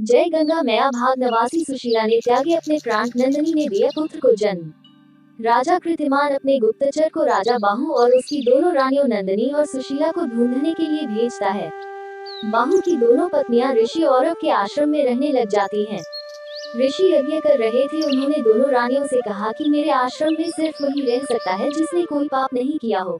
जय गंगा मैया भाग नवासी सुशीला ने त्यागे अपने प्राण, नंदिनी ने दिया पुत्र को जन्म। राजा कृतिमान अपने गुप्तचर को राजा बाहु और उसकी दोनों रानियों नंदिनी और सुशीला को ढूंढने के लिए भेजता है। बाहु की दोनों पत्नियां ऋषि औरव के आश्रम में रहने लग जाती हैं। ऋषि यज्ञ कर रहे थे। उन्होंने दोनों रानियों से कहा कि मेरे आश्रम में सिर्फ वही रह सकता है जिसने कोई पाप नहीं किया हो।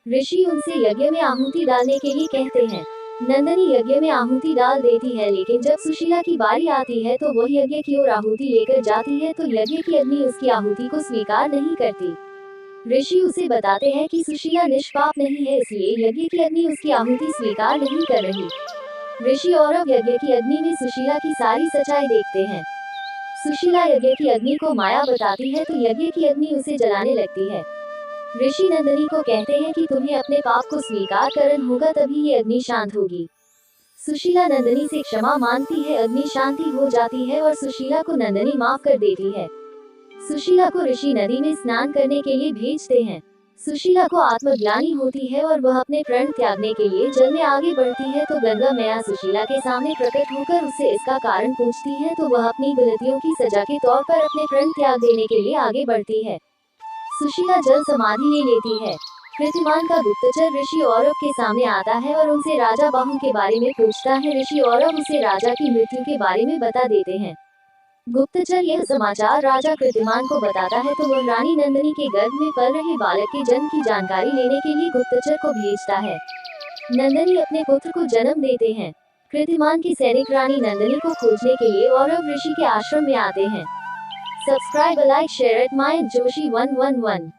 ऋषि उनसे यज्ञ में आहुति डालने के लिए कहते हैं। नंदिनी यज्ञ में आहुति डाल देती है, लेकिन जब सुशीला की बारी आती है तो वह यज्ञ की ओर आहुति लेकर जाती है तो यज्ञ की अग्नि उसकी आहुति को स्वीकार नहीं करती। ऋषि उसे बताते हैं कि सुशीला निष्पाप नहीं है, इसलिए यज्ञ की अग्नि उसकी आहुति स्वीकार नहीं कर रही। ऋषि औरव यज्ञ की अग्नि में सुशीला की सारी सच्चाई देखते हैं। सुशीला यज्ञ की अग्नि को माया बताती है तो यज्ञ की अग्नि उसे जलाने लगती है। ऋषि नंदिनी को कहते हैं कि तुम्हें अपने पाप को स्वीकार करना होगा, तभी ये अग्नि शांत होगी। सुशीला नंदिनी से क्षमा मांगती है, अग्नि शांति हो जाती है और सुशीला को नंदिनी माफ कर देती है। सुशीला को ऋषि नदी में स्नान करने के लिए भेजते हैं। सुशीला को आत्मग्लानि होती है और वह अपने प्रण त्यागने के लिए जल में आगे बढ़ती है तो गंगा मैया सुशीला के सामने प्रकट होकर उससे इसका कारण पूछती है तो वह अपनी गलतियों की सजा के तौर पर अपने प्रण त्याग देने के लिए आगे बढ़ती है। सुशीला जल समाधि ले लेती है। कृतिमान का गुप्तचर ऋषि औरव के सामने आता है और उनसे राजा बाहु के बारे में पूछता है। ऋषि औरव उसे राजा की मृत्यु के बारे में बता देते हैं। गुप्तचर यह समाचार राजा कृतिमान को बताता है तो वह रानी नंदिनी के गर्भ में पल रहे बालक के जन्म की जानकारी लेने के लिए गुप्तचर को भेजता है। नंदिनी अपने पुत्र को जन्म देते हैं। कृतिमान की सैनिक रानी नंदिनी को खोजने के लिए औरव ऋषि के आश्रम में आते हैं। Subscribe, like, share at my Joshi 111।